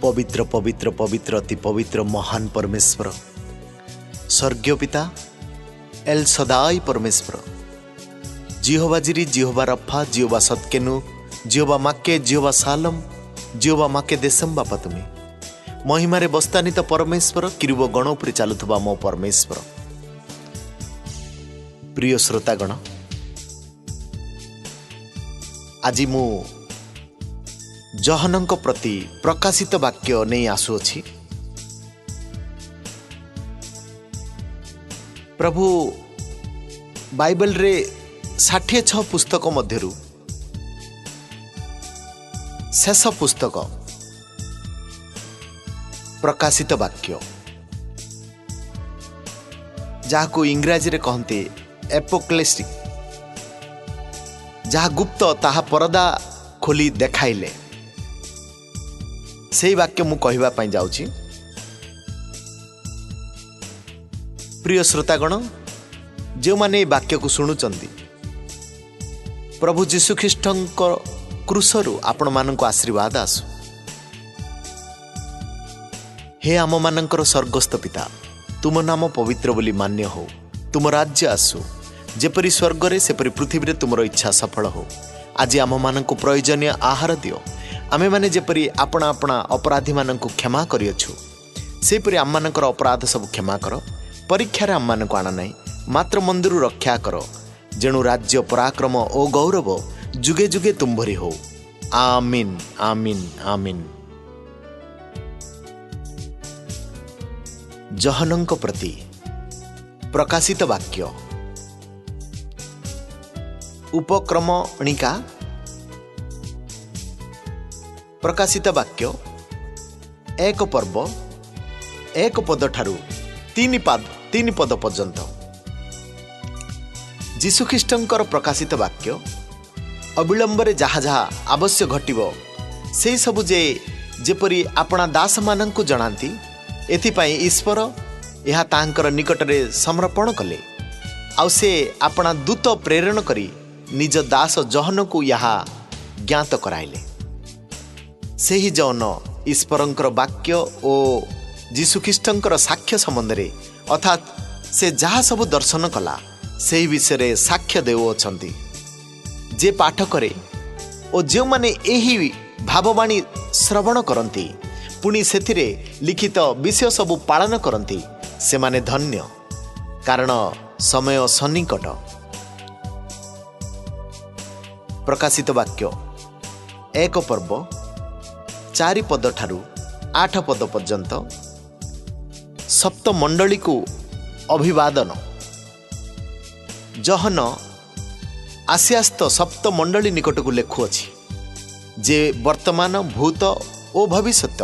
पवित्र पवित्र पवित्र अति पवित्र महान परमेश्वर स्वर्गीय पिता एल सदाई परमेश्वर जिहोवा जिरी जिहोवा रफा जिहोवा सत्केनु जिहोवा माके जिहोवा सालम जिहोवा माके देशम बापा तुम्हें महिमारे बस्तानित परमेश्वर किरुब गण उपरे चालुथबा मो परमेश्वर। प्रिय श्रोतागण आज मु जहनक प्रति प्रकाशित वाक्य नहीं आसुअछि। प्रभु बाइबल रे 66 पुस्तक मध्यरु शेष पुस्तक प्रकाशित वाक्य जहां इंग्राजी रे कहते एपोक्लेसिक जहाँ गुप्त ताहा परदा खोली देखाइले से वाक्य मु कहवा पाई जाउछि। प्रिय श्रोतागण जो माने वाक्य को शुणुचंदी प्रभु जीशु ख्रीष्टଙ୍କ क्रूसरु आपण मानक आशीर्वाद आसु। हे आम मानकर स्वर्गस्थ पिता तुम नाम पवित्र बोली मान्य हो, तुम राज्य आसु जेपरी स्वर्ग रे सेपरी पृथ्वी रे तुमर इच्छा सफल हो। आज आम मानक प्रयोजनीय आहार दियो। आमे माने जेपरी अपना अपना अपराधी मानक क्षमा करियछु सेपरी आम मानकर अपराध सब क्षमा कर। परीक्षा रे आम मानक आना नहीं मात्र मंदिर रक्षा कर जेणु राज्य पराक्रम ओ गौरव जुगे जुगे तुम भरी हो। आमीन आमीन आमीन। जहनक प्रति प्रकाशित वाक्य उपक्रमणिका प्रकाशित वाक्य 1 पर्व 1 पद ठारू 3 पद पर्यंत जीशु ख्रीष्टंकर प्रकाशित वाक्य अविलंबरे जहा जहा आवश्यक घटिबो से सबु जेपरी अपना दास मानंकु जणांती एथिपाई ईश्वर यह तांकर निकटरे समर्पण कले आउ से अपना दूत प्रेरण करी निज दास जहन को यहाँ ज्ञात कराइले। से ही जौन ईश्वरंकर वाक्य और जीशुख्रीष्टंकर साक्ष्य संबंध रे अर्थात से जहाँ सब दर्शन कला से विषय साक्ष्य देउछंती। जे पाठ करे और जो माने एही भाववाणी श्रवण करती पुणी सेथिरे लिखित विषय सबु पालन करती से माने धन्य कारण समय सन्निकट। प्रकाशित वाक्य 1 पर्व 4 पद ठारू 8 पद पर्यंत सप्त मंडली को अभिवादन। जहन आस्यास्त सप्त मंडली निकट को लेखुअछि जे वर्तमान भूत ओ भविष्यत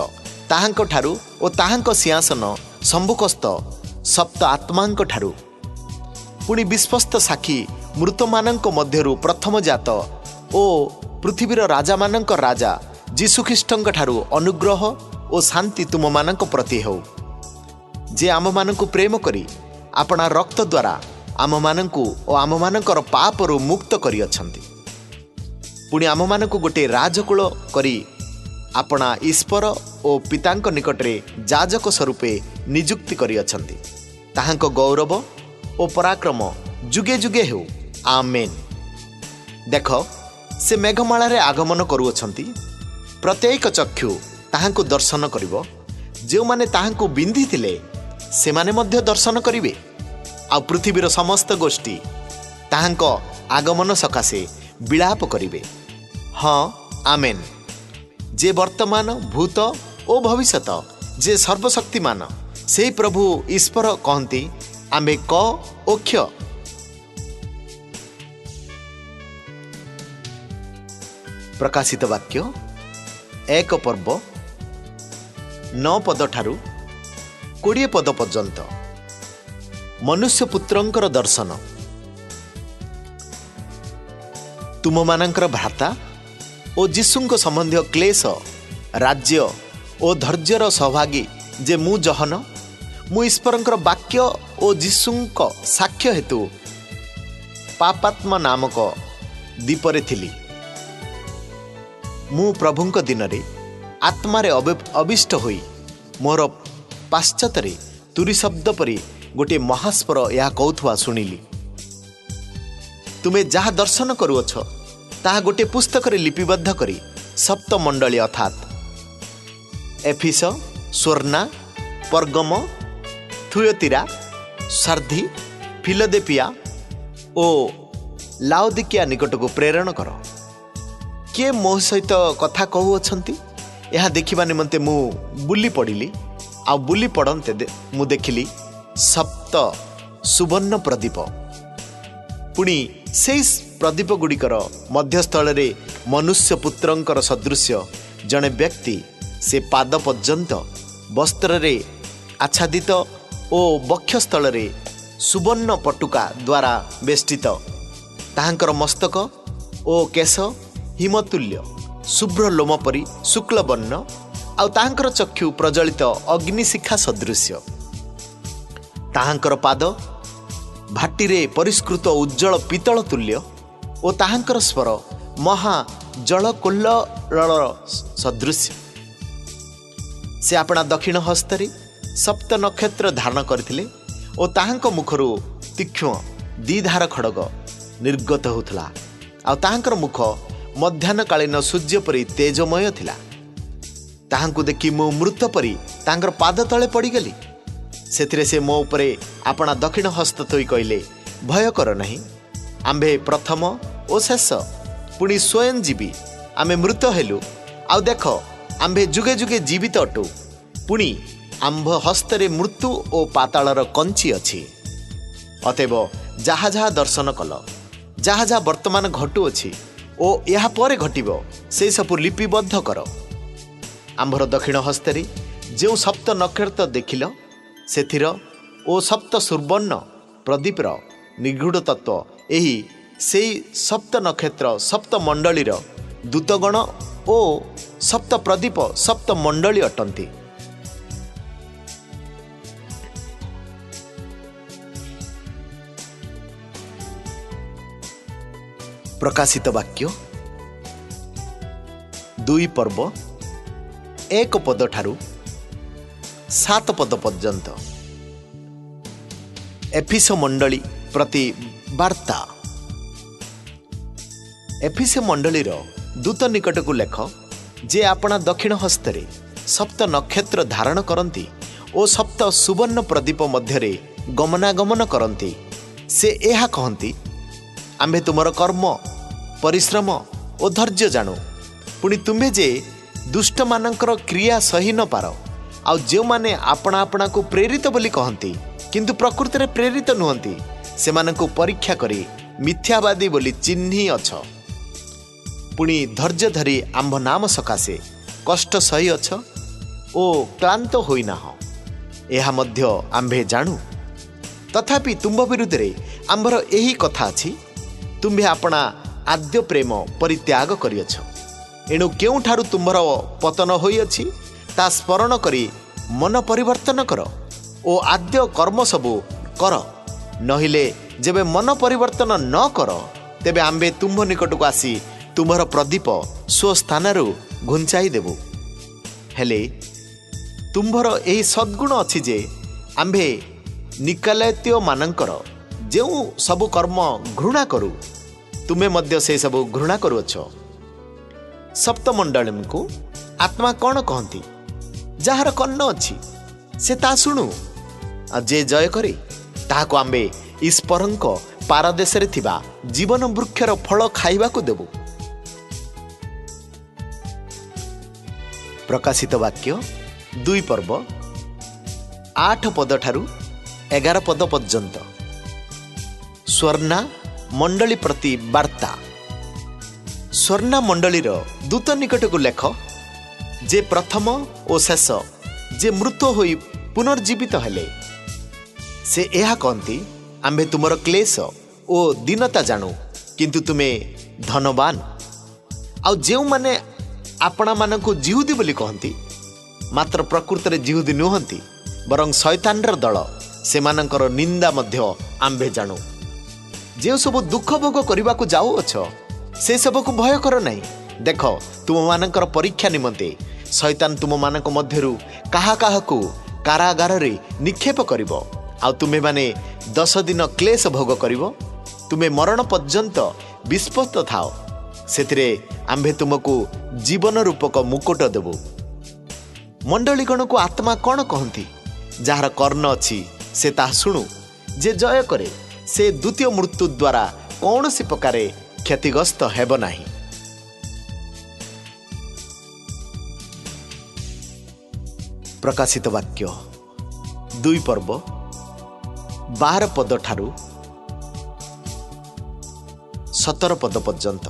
ताहांक ठारू ओ ताहांक सिंहासन सम्मुखस्थ सप्त आत्मांक ठारू पुणी विश्वस्त साक्षी मृतमानंक मध्यरु प्रथम जात ओ पृथ्वीर राजा मानंक राजा जीशुख्रीष्टंक ठारू अनुग्रह ओ शांति तुम मानंक प्रति हो जे आम मानंकु प्रेम करी अपना रक्त द्वारा आम मानंकु ओ आम मानंकर पापरु मुक्त करी अछंती। पुणी आम मानंकु गोटे राजकुल करी अपना ईश्वर ओ पितांक निकटरे जाजक स्वरूपे नियुक्ति करी अछंती। ताहांक गौरव ओ पराक्रम जुगे जुगे हो। आमेन। देख से मेघमाला रे आगमन करुअछंती प्रत्येक चक्षु ताहांकु दर्शन करिवो। जो माने ताहांकु बिंधी थिले से माने मध्य दर्शन करिवे आ पृथ्वीर समस्त गोष्ठी ताहांक आगमन सकाशे विलाप करिवे। हाँ आमेन। जे वर्तमान भूत ओ भविष्यत जे सर्वशक्तिमान से प्रभु ईश्वर कहती आमे क ओ क्ष। प्रकाशित वाक्य 1 पर्व 9 पद ठारू 20 पद पर्यंत मनुष्य पुत्रंकर दर्शन। तुम मानंकर भ्राता ओ जीशुंक संबंधी क्लेश राज्य ओ धैर्यर सहभागी जे मु जहन मु ईश्वरंकर वाक्य ओ जीशुंक साक्ष्य हेतु पापात्मा नामक दीपरे थिली। मु प्रभुंक दिन रे आत्मारे अविष्ट होई मोर पाश्चात्य तुरी शब्द परी गोटे महास्वर यह कहूथुआ शुणिली। तुमे जहाँ दर्शन करुअछ ताहा गोटे पुस्तक लिपिबद्ध करी सप्त मंडली अर्थात एफिस, स्वर्णा, पर्गम, थुयतीरा, सार्धी, फिलाडेल्फिया ओ लाउदिकिया निकट को प्रेरण कर। किए मो सहित कथा कहूअछंती यह देखिबा निमंते मु बुली पड़िली। आ बुली पड़ते मु देखिली सप्त सुवर्ण प्रदीप। पुणी से प्रदीप गुड़िकर मध्यस्थल मनुष्य पुत्रंकर सदृश्य जड़े व्यक्ति से पाद पर्यंत वस्त्र आच्छादित ओ वक्षस्थल सुवर्ण पटुका द्वारा बेष्टित। ताहांकर मस्तक ओ केश हिमतुल्य शुभ्र लोम परी शुक्ल वर्ण आउ ताहांकर चक्षु प्रज्वलित अग्निशिखा सदृश्य। ताहांकर पाद भाटीरे परिष्कृत उज्जवल पीतल तुल्य ओ ताहांकर स्वर महा जल कोल्लर सदृश्य। से आपणा दक्षिण हस्तरे सप्त नक्षत्र धारण करथिले ओ ताहांक मुखरू तीक्ष्ण दीधार खड़ग निर्गत होउथला। आ ताहांकर मुख मध्याह्नकालीन सूर्य परी तेजमय थिला। ताहांकु देखि मो मृत परी तांकर पाद तले पड़गली। सेथिरे से मो उपरे आपणा दक्षिण हस्त थोई कहले, भय कर नहीं, आम्भे प्रथम ओ शेष पुणी स्वयं जीवी आमे मृत हेलु। आउ देख आम्भे जुगे जुगे जीवित अटु। पुणी आम्भ हस्तरे मृत्यु ओ पातालर कंची अछि। अतएव जहा जहा दर्शन कल, जहा जहा वर्तमान घटु अछि ओ या परे घटिबो से सब लिपिबद्ध कर। आम्भर दक्षिण हस्तरे जो सप्त नक्षत्र देखिल सेथिर ओ सप्त सुवर्ण प्रदीपर निगूढ़ तत्व एही से सप्त नक्षत्र सप्त मंडलीर दूतगण ओ सप्त प्रदीप सप्त मंडली अटंती। प्रकाशित वाक्य 2 पर्व 1 पद ठारू 7 पद पर्यंत। एफिस मंडली प्रति वार्ता। एफिस मंडलीर दूत निकट को लेख जे आपणा दक्षिण हस्तरे सप्त नक्षत्र धारण करती ओ सप्त सुवर्ण प्रदीप मध्यरे गमनागमन करती। से यह कहती, आम्भे तुमर कर्म परिश्रम और धैर्य जाणु। पुणी तुम्हें जे दुष्ट मानकर क्रिया सही न पार आउ जो माने आपणा आपणा को प्रेरित बोली कहती किंतु प्रकृति रे प्रेरित नुहंती से मानकु परीक्षा करी मिथ्यावादी बोली चिन्ही अछ। पुणी धैर्य धरी आंभ नाम सकाशे कष्ट सही अछ ओ क्लांत होइना हो यह मध्य आंभे जाणु। तथापि तुम्भ विरुद्ध रे आंभर यही कथा अछि, तुम्भे आपणा आद्य प्रेम परित्याग करियछ। एणु केउठारु तुम्भर पतन होइअछि ता स्मरण करी मन परिवर्तन कर ओ आद्य कर्म सबु कर। नहिले जेबे मन परिवर्तन न कर तेबे आंबे तुम्भ निकट को आसी तुम्भर प्रदीप स्व स्थानरु घुंचाई देबु। हेले तुम्भर एही सद्गुण अछि जे आंबे निकलायत्य मानकर जो सबु कर्म घृणा करू तुमे मध्य से सबु घृणा करुअछ। सप्तमंडली को आत्मा कौन कहती, जार कन्न अच्छी से ता शुणु। जे जय करे ताहाको आंबे ईश्वरंक पारदेश रे थिबा जीवन वृक्षर फल खाइबा को देबु। प्रकाशित वाक्य 2 पर्व 8 पद ठारू 11 पद पर्यंत। स्वर्णा मंडली प्रति वार्ता। स्वर्णा मंडलीर दूत निकट को लेख जे प्रथम ओ शेष जे मृत होई पुनर्जीवित हेले से यह कहती, आंबे तुमर क्लेश ओ दीनता जाणु किंतु तुमे धनवान। आउ जो माने आपणा मानकु जिहुदी बोली कहती मात्र प्रकृति रे जिहुदी नुहंती बरं शैतानर दल से मानकर निंदा मध्य आंबे जाणु। जे सब दुख भोग करने जाऊअछ से सब को भय कर नहीं। देख तुम मानकर परीक्षा निमंते शैतान तुम मानक मध्यरु काहा काहाकू कारागार रे निक्षेप करिवो आ तुमे माने 10 दिन क्लेश भोग करिवो तुमे मरण पर्यंत विस्पत थाओ सेतिरे आम्भे तुमको जीवन रूपक मुकुट देबु। मंडलीगण को आत्मा कौन कहती जार कर्ण अच्छी से ता शुणु जे जय करे से द्वितीय मृत्यु द्वारा कौन सी प्रकार क्षतिग्रस्त हेब नाही। प्रकाशित वाक्य 2 पर्व 12 पद ठारू 17 पद पर्यंत।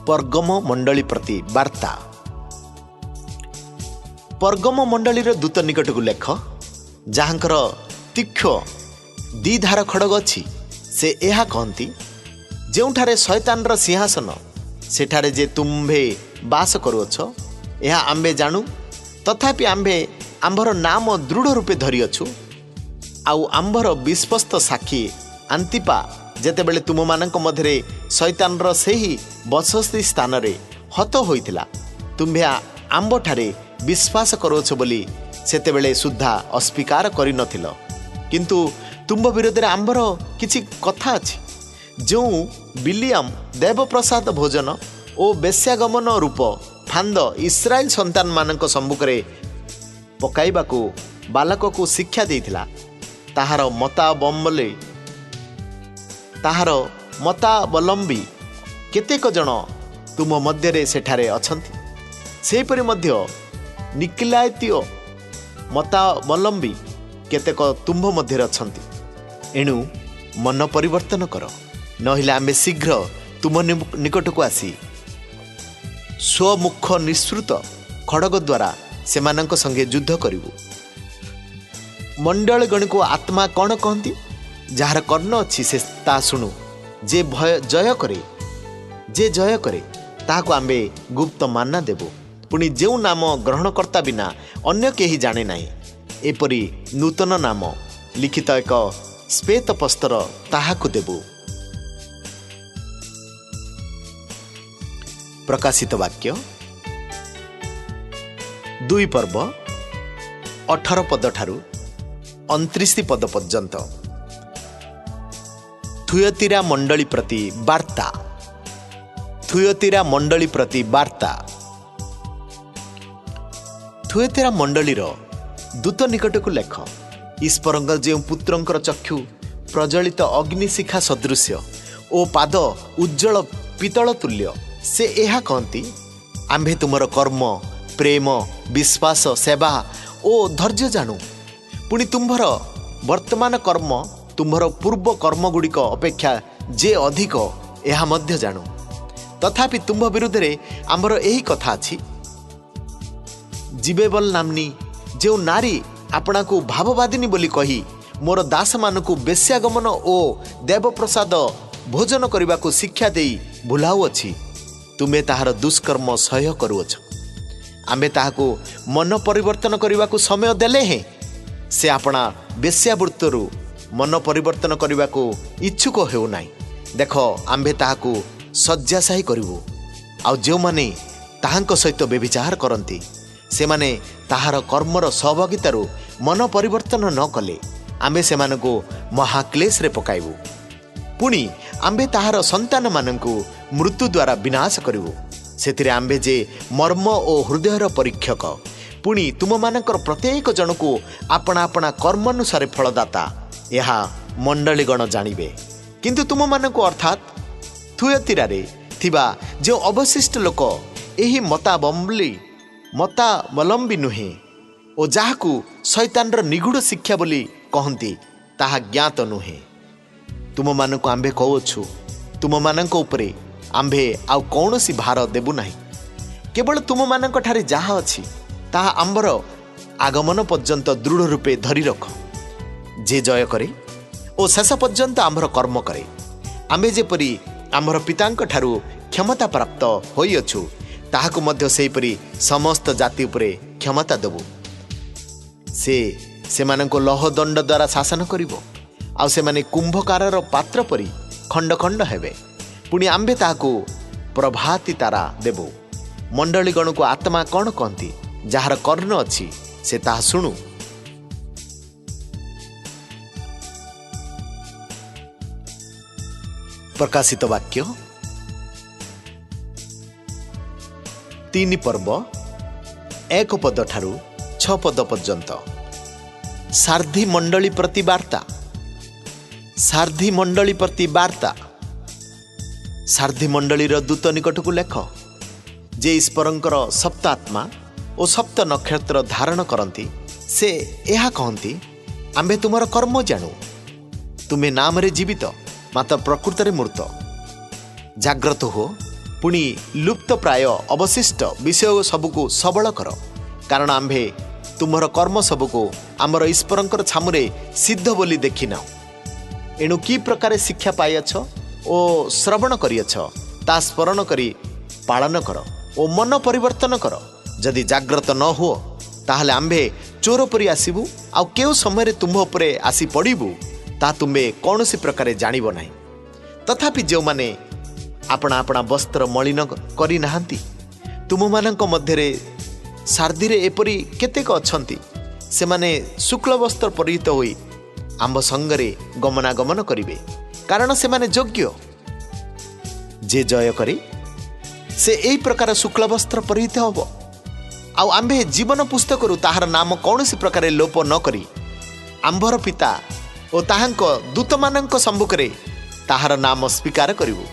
पर्गम मंडली प्रति वार्ता। पर्गम मंडलीर दूत निकट को लेख जहाँकर तीक्ष्ण द्विधार खड़ग अच्छी से यह कहती जोठारे शैतान सिंहासन सेठारे जे तुम्भे बास करुअछ यह आम्भे जानू तथापि आम्भे आम्भर नाम दृढ़ रूपे धरी अछु आउ आम्भर विश्वस्त साक्षी आंतिपा जेतेबेले तुम मानक मध्यरे शैतान सेही बसस्ती स्थान रे हत होइतिला तुम्भे आम्बठारे विश्वास करुअछ बोली सेतेबेले सुद्धा अस्वीकार करि नथिल किंतु तुम विरोध में आम्बर किछि कथा अछि जो विलियम देवप्रसाद भोजन और बेश्यागमन रूप फांद इस्राएल संतान मानक सम्मुख रे पकाइबाकू बालक को शिक्षा देइथिला ताहार मतावलंबी केतेक जन तुम मध्यरे सेठारे अछंती सेहीपरि मध्य निकिलायतीय मतावलंबी केतेक तुम्भ मध्यरे अछंती एणु मन परिवर्तन कर नहिले आम्बे शीघ्र तुम निकट को आसी स्वमुख निःसृत खड़ग द्वारा सेमानंक संगे युद्ध करिवु। मंडल गण को आत्मा कौन कहती जार कर्ण अच्छी से ता शुणु जे जय करे ताको आम्बे गुप्त मान्ना देबो पुणी जो नाम ग्रहणकर्ता बिना अन्य केही जाने नाही एपरी नूतन नाम लिखित एक श्वेत पस्तर ताहाकु देबो। प्रकाशित वाक्य 2 पर्व 18 पद ठारू 29 पद पर्यंत। थुयतीरा मंडली प्रति वार्ता। थुयतीरा मंडली प्रति वार्ता। थुयतीरा मंडलीर दूत निकट को लेख ईश्वरंग जो पुत्रंकर चक्षु प्रज्वलित अग्निशिखा सदृश्य ओ पाद उज्जवल पितल तुल्य से यह कहती आम्भे तुमर कर्म प्रेम विश्वास सेवा ओ धैर्य जानू पुणी तुम्भर वर्तमान कर्म तुम्भर पूर्व कर्म गुड़िक अपेक्षा जे अधिक यह मध्य जानू तथापि तुम्भ विरुद्ध रे आमर यही कथा अछि जीवेबल नामनी जो नारी आपना को भाववादिनी बोली कही मोर दास मानकु बेश्यागमन ओ देवप्रसाद भोजन करने को शिक्षा दे भुलाऊ अछि तुमे ताहार दुष्कर्म सह्य करुअछ आमे ताहाको मन परिवर्तन करने को समय देले हैं से आपना बेश्यावृत्तरु मन परिवर्तन करने को इच्छुक हेउ नाही देख आम्भे ताहाको शଯ୍ୟାଶାୟୀ करिवु आ जो माने ताहांक सहित व्यभिचार करती से माने ताहार कर्मर सहभागितारु मन परिवर्तन न कले आम्भे सेमानकु महाक्लेश रे पकाइबु पुणी आम्भे ताहार संतान मानकु मृत्यु द्वारा विनाश करिवु सेतिरे आम्भे जे मर्म ओ हृदयर परीक्षक पुणी तुम मानकर प्रत्येक जन को आपना आपना कर्मानुसार फलदाता यह मंडलीगण जानिबे किंतु तुम मानकु अर्थात थुयतीरा रे थिबा जो अवशिष्ट लोक एही मतावलंबी नुहे ओ जाहाकू शैतानर निगूढ़ शिक्षा बोली कहती ताहा ज्ञात नुहे तुम मानक आम्भे कहूछु तुम मानक उपरे आम्भे आउ कौनसी भार देबु नाही केवल तुम मानक ठारे जहा अछि ताहा आम्बर आगमन पर्यंत दृढ़ रूपे धरी रख जे जय करे ओ शेष पर्यंत आम्भर कर्म करे आम्भे जेपरि आम्भर पितांक ठारू क्षमता प्राप्त होई अछु ताहाकु मध्य सेहीपरि समस्त जाति उपरे क्षमता देबु से मानक लहदंड द्वारा शासन करिवो आउ से माने कुंभकारर पात्र परि खंड खंड हेबे पुणी आम्भे ताहाकु प्रभाती तारा देबो मंडलीगण को आत्मा कौन कहती जार कर्ण अच्छी से ताहा शुणु। प्रकाशित वाक्य 3 पर्व 1 पद ठारू 6 पद पर्यंत। सारथी मंडली प्रति वार्ता, सारथी मंडली प्रति वार्ता। सारथी मंडलीर दूत निकट को लेख जे ईश्वरंकर सप्त आत्मा और सप्त नक्षत्र धारण करती से यह कहती आम्भे तुमर कर्म जानू, तुम्हें नाम रे जीवित मात्र प्रकृत रे मूर्त। जाग्रत हो पुणी लुप्त प्राय अवशिष्ट विषय सबको सबल कर, कारण आम्भे तुमर कर्म सबको आमर ईश्वरंकर छामुरे सिद्ध बोली देखिना। एणु कि प्रकार शिक्षा पाइछ ओ श्रवण करियछ ता स्मरण करी पालन कर ओ मन परिवर्तन कर। जदि जाग्रत न हो ताहले आम्भे चोर परी आसीबू, आ केउ समय रे तुम उपरे आसी पड़िबू ता तुम्हे कौनसी प्रकार जानिब नाही। तथापि जो माने अपना अपना वस्त्र मलिन करी नाहांती, तुम मानक मध्यरे सारथीरे एपरी केतेक अछंती से माने शुक्ल वस्त्र परिहित होई आम्भ संगरे गमनागमन करिवे, कारण से माने योग्य। जे जय करे से एई प्रकार शुक्ल वस्त्र परिहित हबो। आउ आम्भे जीवन पुस्तकरू ताहार नाम कौनसी प्रकार लोप न करी आम्भर पिता और ताहांक दूतमानंक सम्मुखरे ताहार नाम स्वीकार करिवु।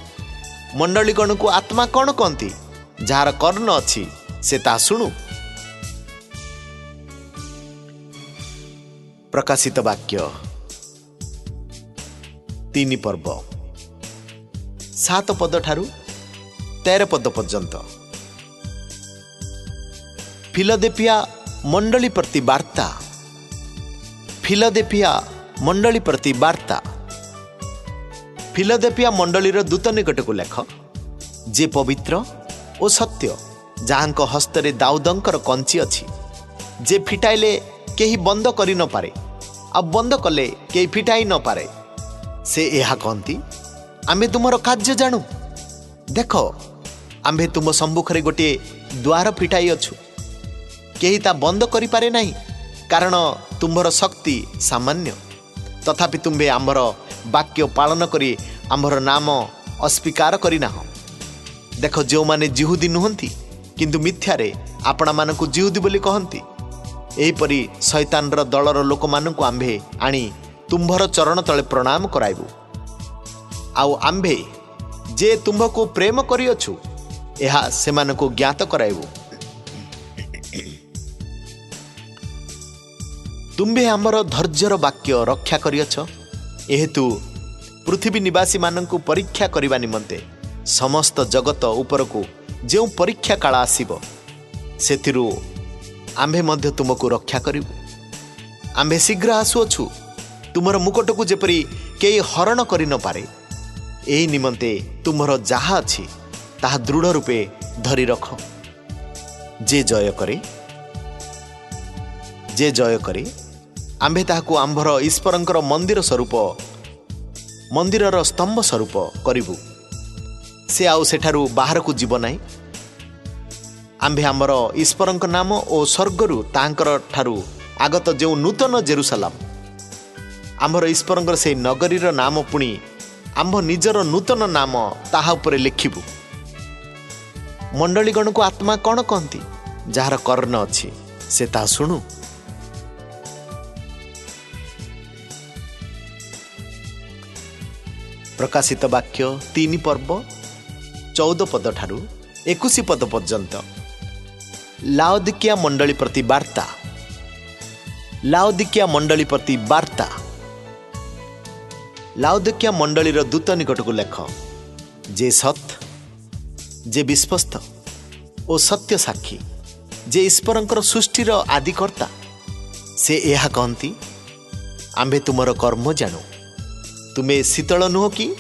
मंडलीगण को आत्मा कौन कहती जार कर्ण अच्छी से ता शुणु। प्रकाशित वाक्य 3 पर्व 7 पद ठारू 13 पद पर्यंत। फिलादेफिया मंडली प्रति वार्ता, फिलादेफिया मंडली प्रति वार्ता। फिलादेफिया मंडलीर दूत निकट को लेख जे पवित्र और सत्य, जहाँक हस्तरे दाऊदंकर कंची अच्छी, जे फिटाइले केही बंद करि न पारे आ बंद कले केही फिटाई न पारे। से यह कहती आम्भे तुमर कार्य जानू, देख आम्भे तुम सम्मुखरे गोटे द्वार फिटाई अछु, केही ता बंद करि पारे नाही, कारण तुम्भर शक्ति सामान्य। तथापि तुम्भे आम्भर वाक्य पालन करी आम्भर नाम अस्वीकार करिना। देख जो माने जिहुदी नुहंती किंतु मिथ्यारे आपणा मानकु जिहुदी बोली कहंती, एहीपरि शैतानर दलर लोक मानकु आम्भे आनी तुम्भर चरण तले प्रणाम कराइबु। आउ आम्भे जे तुम्भको प्रेम करिअछु एहा सेमानकु ज्ञात कराइबु। तुम्भे आमर धैर्यर वाक्य रक्षा करिअछ, एहेतु पृथ्वी निवासी मानकु परीक्षा करिबा निमंते समस्त जगत उपरकु जो परीक्षा काल आसीबो सेथिरु आम्भे मध्य तुमको रक्षा करिबु। आम्भे शीघ्र आसुअछु, तुमर मुकुटକୁ जेपरि केही हरण करि न पारे, एही निमंते तुमर जाहा अछि ताहा दृढ़ रूपे धरि रख। जे जय करे आम्भे ताहाकु आम्भर ईश्वरंकर मंदिर स्वरूप, मंदिरर स्तंभ स्वरूप करिबु। से आउ सेठारु बाहर को जीव नाही। आम्भे आमर ईश्वरंक नाम ओ स्वर्गरु तांकर ठारु आगत जो नूतन जेरुसलाम, आमर ईश्वरंकर से नगरीर नाम पुणी आम्भ निजर नूतन नाम ताहा उपरे लिखिबु। मंडलीगण को आत्मा कौन कहती जार कर्ण अच्छी से ता शुणु। प्रकाशित वाक्य 3 पर्व 14 पद ठारू 21 पद पर्यंत। लाउदिकिया मंडली प्रति वार्ता, लाउदिकिया मंडली प्रति वार्ता। लाउदिकिया मंडलीर दूत निकट को लेख जे सत, जे विश्वस्त ओ सत्य साक्षी, जे ईश्वरंकर सृष्टिर आदिकर्ता, से यह कहती आम्भे तुमर कर्म जानू। तुम्हें शीतल नुह कि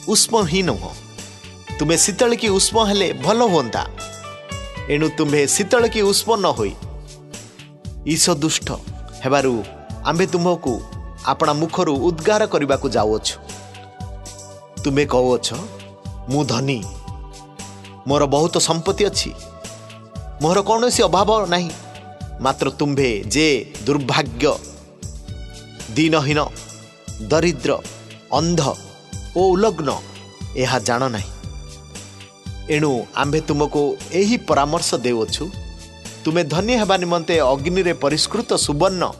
उष्म ही नुह, तुम्हें शीतल कि उष्म हेले भल होता, एणु तुम्हें शीतल कि उष्म न होई ईश दुष्ट हेबारु आम्भे तुमको आपणा मुखरू उद्गार करने को जाऊछ। तुम्हें कहूछ मु धनी, मोर बहुत संपत्ति अच्छी, मोहर कौनसी अभाव नहीं, मात्र तुम्भे जे दुर्भाग्य, दीनहीन, दरिद्र, अंध ओ उलग्न यह जान नहीं। एणु आम्भे तुमको यही परामर्श देउछु, तुमे धन्य हेबा निमंते अग्नि रे परिष्कृत सुवर्ण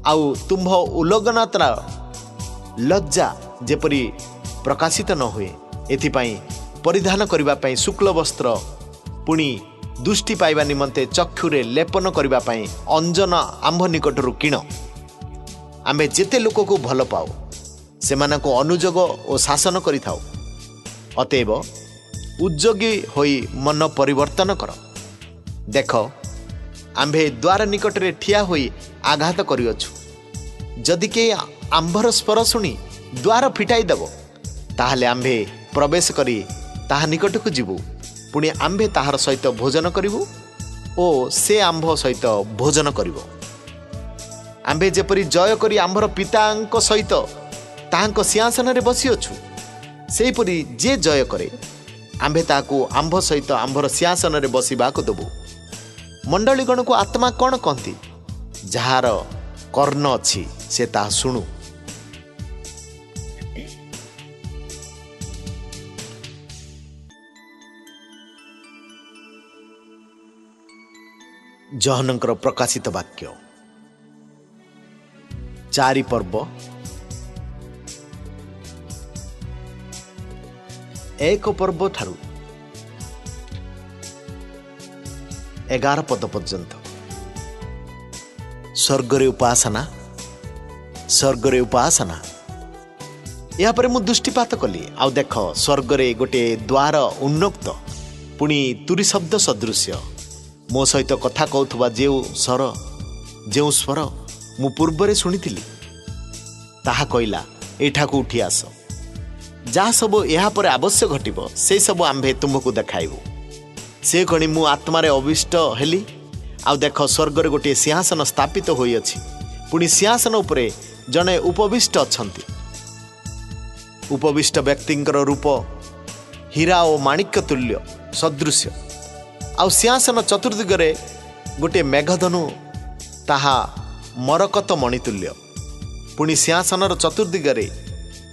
आउ तुम्भ उलग्नता लज्जा जेपरी प्रकाशित न हुए एथिपाई परिधान करिबा पई शुक्ल वस्त्र, पुणी दृष्टि पाइबा निमंते चक्षुरे लेपन करिबा पई अंजन आंभ निकटरू किण। आम्भे जेते लोक को भल पाओ सेमानको अनुजोग और शासन करिथाओ। अतएव उद्योगी होई मन परिवर्तन कर। देख आम्भे द्वार निकटरे ठिया होई आघात करिअछु, जदि के आंभर स्वर शुणी द्वार फिटाई देव ताहले आम्भे प्रवेश करी ताहा निकटକୁ ଯିବୁ, पुणी आम्भे ताहार सहित भोजन करिबु ओ से आंभ सहित भोजन करिबो। आम्भे जेपरी जय करी आंभर पितांक सहित ताहांक सिंहासन रे बसिअछु, सेहीपरि जे जय करे आम्भे ताहाकु आंभ सहित आंभर सिंहासन रे बसिबाकु देबु। मंडलीगण को आत्मा कौन कहती? जार कर्ण अच्छी से ताहा शुणु। जहनंकर प्रकाशित वाक्य 4 पर्व 1 पर्व ठारू 11 पद पर्यंत स्वर्गरे उपासना, स्वर्गरे उपासना। या परे मु दृष्टिपात कली, आउ देख स्वर्गरे गोटे द्वार उन्मुक्त, पुणी तुरी शब्द सदृश्य मो सहित कथा कहूथुबा जो स्वर मु पूर्वरे शुणिथिली ताहा कहला, एठाकू उठी आस। जहाँ सब यहाँ पर आवश्यक घटिब से सब आम्भे तुमको देखाइबु। से कणी मु आत्मारे अविष्ट हेली, आउ देख स्वर्गरे गोटे सिंहासन स्थापित होई अछि, पुणी सिंहासन उपरे जणे उपविष्ट अछंती। उपविष्ट व्यक्तिंकर रूप हीरा और माणिक्य तुल्य सदृश्य, आउ सिंहासन चतुर्दिगरे गोटे मेघधनु ताहा मरकत मणितुल्य। पुणी सिंहासनर चतुर्दिगरे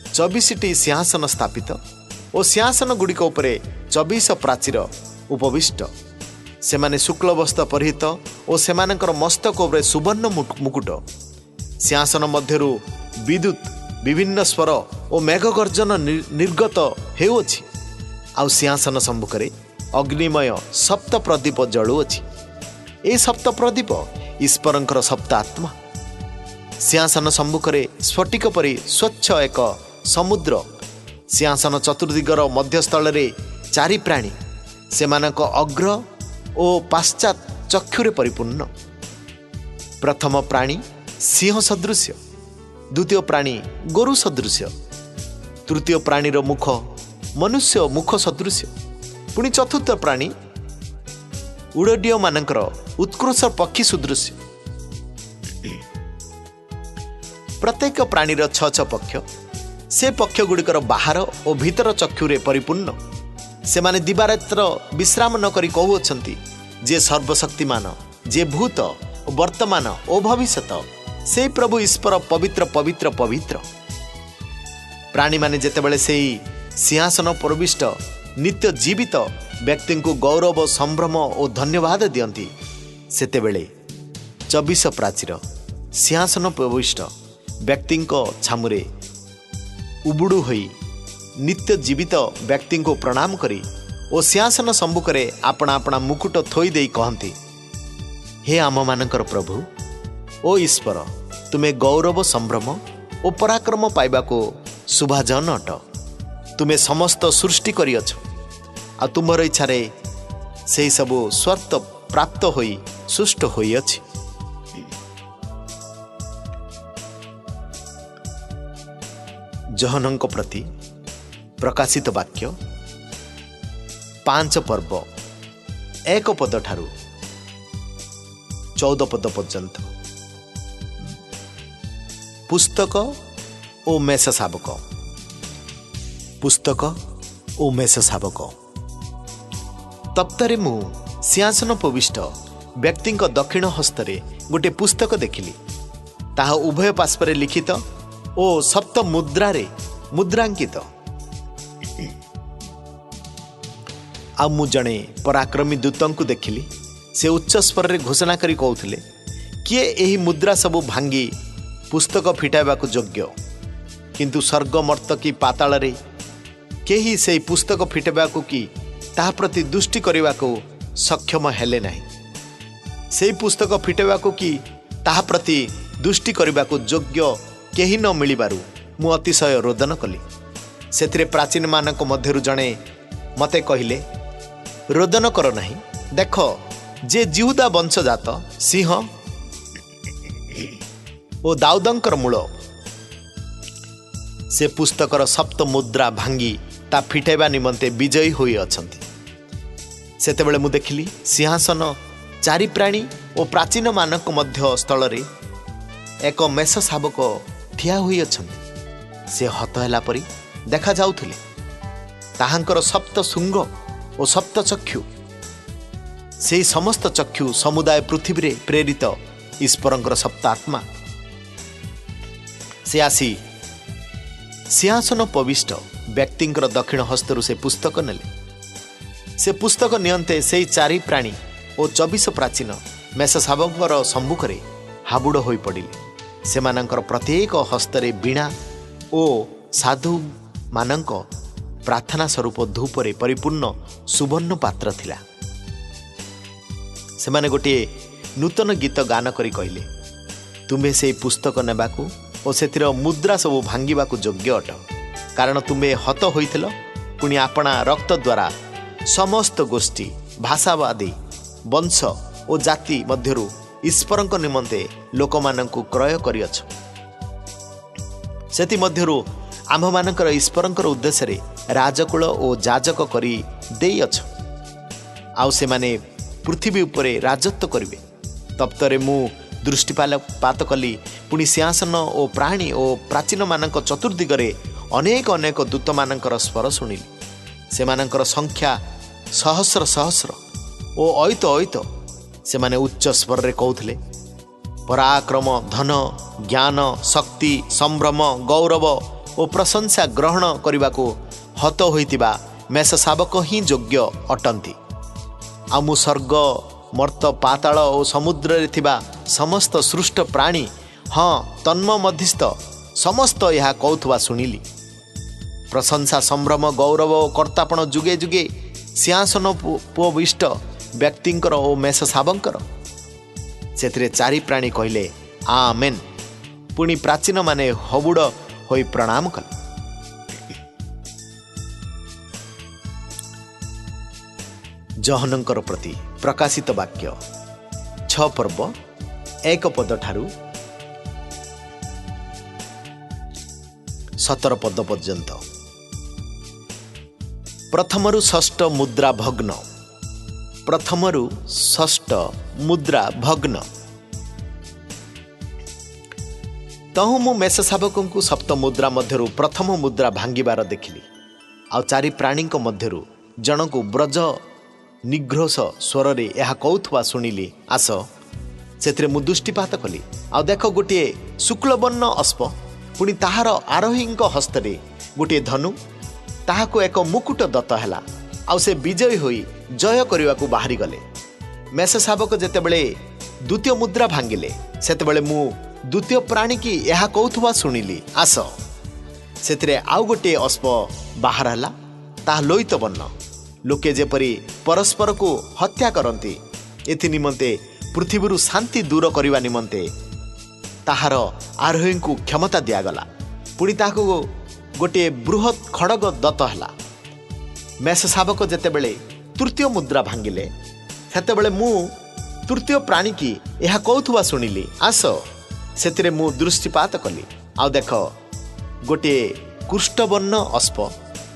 24टी सिंहासन स्थापित और सिंहासन गुड़िक उपरे 24 प्राचीर उपविष्ट। सेमाने शुक्ल वस्त्र परिहित और सेमानकर मस्तक उपरे सुवर्ण मुकुट। सिंहासन मध्यरु विद्युत विभिन्न स्वर और मेघगर्जन निर्गत हेउछि, आउ सिंहासन सम्मुखरे अग्निमय सप्त प्रदीप जलुअछि। ए सप्त प्रदीप ईश्वरंकर सप्त आत्मा। सिंहासन सम्मुखरे स्फटिक परि स्वच्छ एक समुद्र। सिंहासन चतुर्दिगर मध्यस्थल रे 4 प्राणी, सेमानक अग्र और पाश्चात चक्षुरे परिपूर्ण। प्रथम प्राणी सिंह सदृश्य, द्वितीय प्राणी गोरु सदृश्य, तृतीय प्राणीर मुख मनुष्य मुख सदृश्य, पुणी चतुर्थ प्राणी उड़डीय मानकर उत्कृष्ट पक्षी सदृश्य। प्रत्येक प्राणीर 6 पक्ष, से पक्ष गुड़िकर बाहर और भीतर चक्षुरे परिपूर्ण। सेमाने दिवारात्र विश्राम न करी कहउछंती, जे सर्वशक्तिमान, जे भूत वर्तमान और भविष्यत, से प्रभु ईश्वर पवित्र पवित्र पवित्र। प्राणी माने जेतेबेले सेही सिंहासन प्रविष्ट नित्य जीवित व्यक्ति को गौरव संभ्रम और धन्यवाद दियंती, सेतेबेले 24 प्राचीर सिंहासन प्रविष्ट व्यक्ति छामुरे उबुड़ू होई नित्य जीवित व्यक्ति को प्रणाम करी और सिंहासन सम्मुखरे आपना आपना मुकुट थोई देई कहंती, हे आम मानकर प्रभु ओ ईश्वर, तुमे गौरव संभ्रम और पराक्रम पाइबा को शुभाजन अट। तुमे समस्त सृष्टि करिअछ, आ तुम्हार इच्छारे से सबु स्वर्थ प्राप्त होई सुष्ट होई अछि। जहनंक प्रति प्रकाशित वाक्य 5 पर्व 1 पद ठारू 14 पद पर्यंत। पुस्तक ओ मेष शावक, पुस्तक ओ मेष शावक। तप्तरे मु सिंहासन उपविष्ट व्यक्ति दक्षिण हस्तरे गोटे पुस्तक देखिली। ताहा उभय पार्श्वरे लिखित ओ सप्त मुद्रारे मुद्रांकित। आ मु जणे पराक्रमी दूतंकु देखिली। से उच्च स्वर रे घोषणा करी कहउथिले, किए एही मुद्रा सबु भांगी पुस्तक फिटाइबाकु योग्य? किंतु स्वर्ग मर्त कि पाताल रे केही से पुस्तक फिटाइबाकु कि ताहा प्रति दृष्टि करिबाकु सक्षम हेले नाही। से पुस्तक फिटाइबाकु कि ताहा प्रति दृष्टि करिबाकु योग्य केही न मिलिबारु मु अतिशय रोदन कली। सेथिरे प्राचीन मानक मध्यरु जणे मते कहिले, रोदन कर नाही, देख जे जिहुदा वंशजात सिंह ओ दाऊदंकर मूल से पुस्तकर सप्त मुद्रा भांगी ता फिटाइबा निमंते विजयी होई अछंती। सेतेबेले मु देखिली सिंहासन चारि प्राणी ओ प्राचीन मानक मध्य स्थल रे एक मेष शावक ठिया होई अछंती। से हत होला परी देखा जाउथिले। ताहांकर सप्त शुंग ओ सप्त चक्षु, से समस्त चक्षु समुदाय पृथ्वी रे प्रेरित ईश्वरंकर सप्त आत्मा। से आसी सिंहासन उपविष्ट व्यक्तिंकर दक्षिण हस्तरु से पुस्तक नेले। से पुस्तक नियंते से चारि प्राणी ओ 24 प्राचीन मेष शावकर सम्मुखरे हाबुड़ होई पड़िले। सेमानंकर प्रत्येक हस्तरे बीणा ओ साधु मानंक प्रार्थना स्वरूप धूपरे परिपूर्ण सुवर्ण पात्र थिला। सेमाने गोटे नूतन गीत गान करी कहिले, तुम्हें से पुस्तक नेबाकू और सेतिर मुद्रा सबू भांगिबाकू योग्य अट, कारण तुम्हें हत होइथिल, पुणी आपणा रक्त द्वारा समस्त गोष्ठी भाषावादी वंश और जाति मध्यरु ईश्वरंक निमंते लोकमानंकु क्रय करिअछ। सेति मध्यरु आम्भ मानकर ईश्वरंकर उद्देश्य रे राजकुल और जाजक करी देई अछ। आउ से माने पृथ्वी उपरे राजत्व करिवे। तप्तरे मु दृष्टिपात कली, पुणी सिंहासन ओ प्राणी ओ प्राचीन मानक चतुर्दिगरे अनेक अनेक दूत मानकर स्वर शुणिली। से मानकर संख्या सहस्र सहस्र ओ अयित अयित। से माने उच्च स्वर रे कहउथिले, पराक्रम धन ज्ञान शक्ति संभ्रम गौरव ओ प्रशंसा ग्रहण करने हत होइतिबा मेष शावक ही योग्य अटंती। आ मु स्वर्ग मर्त पाताल और समुद्र रे थिबा समस्त सृष्ट प्राणी, हाँ तन्म मध्यस्थ समस्त यह कौथुवा सुनिली। प्रशंसा संभ्रम गौरव और कर्तापण जुगे जुगे सिंहासन उपविष्ट व्यक्तिंकर ओ मेष शावकर। सेथिरे चारि प्राणी कहले आमेन। पुणी प्राचीन माने हबुड़ होई प्रणाम कले। जहनंकर प्रति प्रकाशित वाक्य 6 पर्व 1 पद ठारू 17 पद पर्यंत। प्रथमरु षष्ठ मुद्रा भग्न, प्रथमरु षष्ठ मुद्रा भग्न। तहु मु मेष शावकंकु सप्त मुद्रा मध्यरु प्रथम मुद्रा भांगिबार देखिली। आ चारि प्राणी मध्यरु जनकु ब्रज निघ्रोष स्वर रे यह कौथुवा शुणिली, आस से मु दृष्टिपात कली। आ देख गोटे शुक्लवर्ण अश्व, पुणी ताहार आरोही हस्तरे गोटे धनु, ताहाको एक मुकुट दत्त हैला। आ से विजयी होई जय करने को बाहरी गले। मेष शावक जेतेबेले द्वितीय मुद्रा भांगिले, सेतेबेले मु द्वितीय प्राणी की यह कौथुवा शुणिली, आस से आउ गोटे अश्व बाहर हैला, ताहा लोहित वर्ण। लोके जेपरी परस्पर को हत्या करती, एथि निमंते पृथ्वी शांति दूर करने निमंते ताहार आरोही को क्षमता दिगला। पुणी ताको गोटे बृहत खड़ग दत्त हैला। मेष शावक जेतेबेले तृतीय मुद्रा भांगिले, सेतेबेले मु तृतीय प्राणी की यह कौथुवा शुणिली, आस से मु दृष्टिपात कली। आ देख गोटे कुष्ठवर्ण अश्व,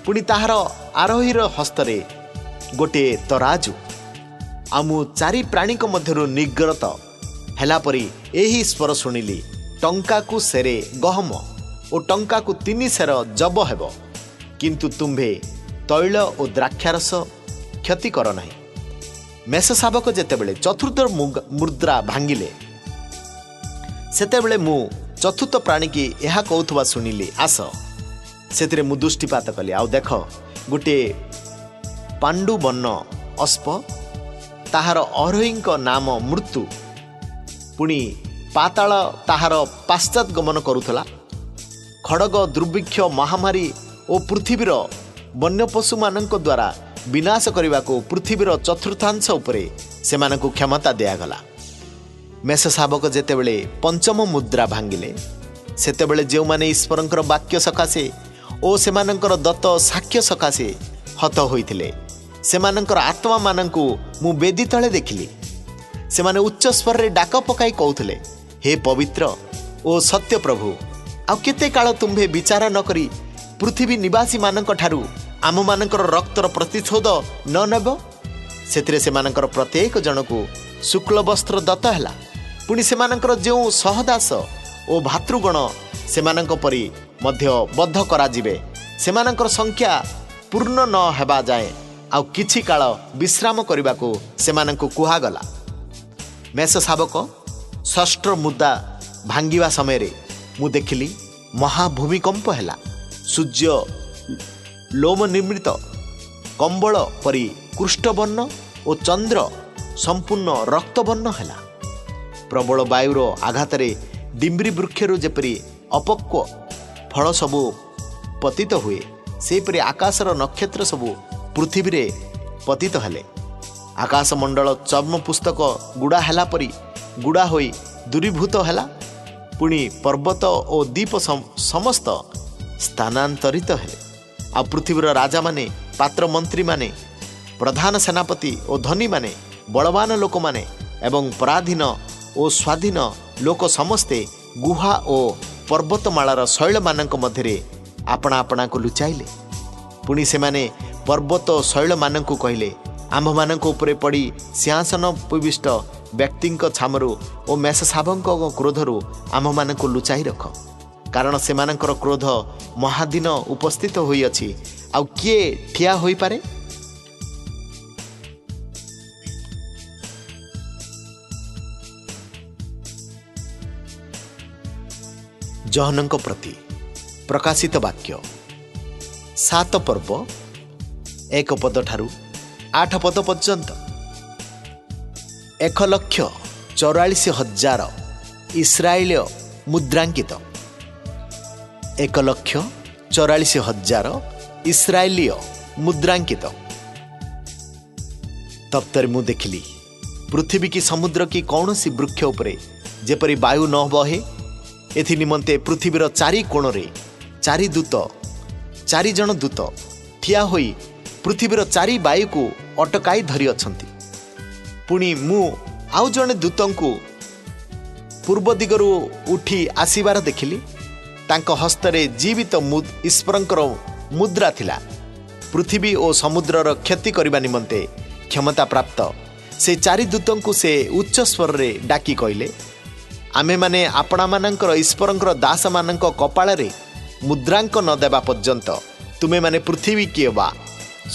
पुणी ताहार आरोहीर हस्तरे गोटे तराजू। आ मु चारि प्राणी मध्यरु निग्रत हैला परी एही स्वर शुणिली, टंका को सेरे गहम और टंका को 3 सेर जब हेब, किंतु तुम्भे तैल और द्राक्षारस क्षति कर नहीं। मेष शावक जेतेबेले चतुर्थ मुद्रा भांगिले सेतेबेले मु चतुर्थ प्राणी की यह कहूथबा सुनिली आस से मु दृष्टिपात कली आउ देख गोटे पांडु बन्न अस्प ताहार अरोही नाम मृत्यु पुणी पाताल ताहार पाश्चात गमन करुथला खड़ग दुर्भिक्ष महामारी और पृथ्वीर वन्य पशु मानक द्वारा विनाश करने को पृथ्वीर चतुर्थांश उपरे सेमानकु क्षमता दियागला। मेष शावक जेतेबेले पंचम मुद्रा भांगिले सेतेबेले जो माने ईश्वरंकर वाक्य सकाशे और सेमानंकर दत्त साक्ष्य सकाशे हत होइथिले सेमानंकर आत्मा मानंकु मु बेदी तले देखिली सेमाने उच्च स्वर रे डाक पकाई कहउथिले हे पवित्र ओ सत्य प्रभु आ केते काल तुम्भे विचार न करी पृथ्वी निवासी मानक ठारू आम मानकर रक्तर प्रतिशोध न नेब सेतिरे सेमानकर प्रत्येक जनकु शुक्ल वस्त्र दत्त हैला पुणी सेमानकर जो सहदास ओ भातृगण सेमानक परी मध्य बद्ध करा जिवे सेमानकर संख्या पूर्ण न हेबा जाए आउ किछि काल विश्राम करने को सेमानकु कुहागला। मेष शावक षष्ठ मुद्रा भांगिवा समय रे मु देखिली महाभूमिकंप हैला सूर्य लोम निर्मित कंबल परी कृष्णवर्ण और चंद्र संपूर्ण रक्तवर्ण हैला प्रबल वायुर आघात डिम्बरी वृक्षर जेपरी अपक्व फल सबू पतित हुए सेपरी आकाशर नक्षत्र सबू पृथ्वी रे पतित हेले आकाशमंडल चर्म पुस्तक गुड़ा हैला परी गुड़ा होई दूरीभूत हैला पुणी पर्वत और द्वीप समस्त स्थानांतरित हेले आ पृथ्वीर राजा माने पात्र मंत्री माने प्रधान सेनापति और धनी माने बलवान लोक माने एवं पराधीन और स्वाधीन लोक समस्ते गुहा और पर्वतमालार शैल मानक मध्यरे आपणा आपणा को लुचाइले पुणी से माने पर्वत शैल मानक कहले आम्भ मानक उपरे पड़ी सिंहासन उपविष्ट व्यक्ति छामरू और मेष शावक क्रोधरू आम्भ मानक लुचाई रख कारण से मानकर क्रोध महादीन उपस्थित होई अछि आउ किए ठिया होई पारे। जहनक प्रति प्रकाशित वाक्य 7 पर्व 1 पद ठारू 8 पद पर्यंत 1,44,000 इस्राएल मुद्रांकित 1,44,000 इस्राएलीय मुद्रांकित। तप्तर मु देखिली पृथ्वी की समुद्र की कौन सी वृक्ष उपरे जेपरी वायु न बहे एथि निमंते पृथ्वीर चारि कोण रे 4 दूत 4 जन दूत ठिया होई पृथ्वीर 4 वायु को अटकाई धरी अछंती पुणी मु आउ जने दूतंकु पूर्व दिगरु उठी आसीबार देखिली तांको हस्तरे जीवित ईश्वरंकर मुद्रा थिला पृथ्वी और समुद्रर क्षति करबा निमंते क्षमता प्राप्त से 4 दूतंकु से उच्च स्वर रे डाकी कहले आमे माने आपणा मानकर ईश्वरंकर दास मानक कपाळ रे मुद्रांक न देबा पर्यंत तुमे माने पृथ्वी किए बा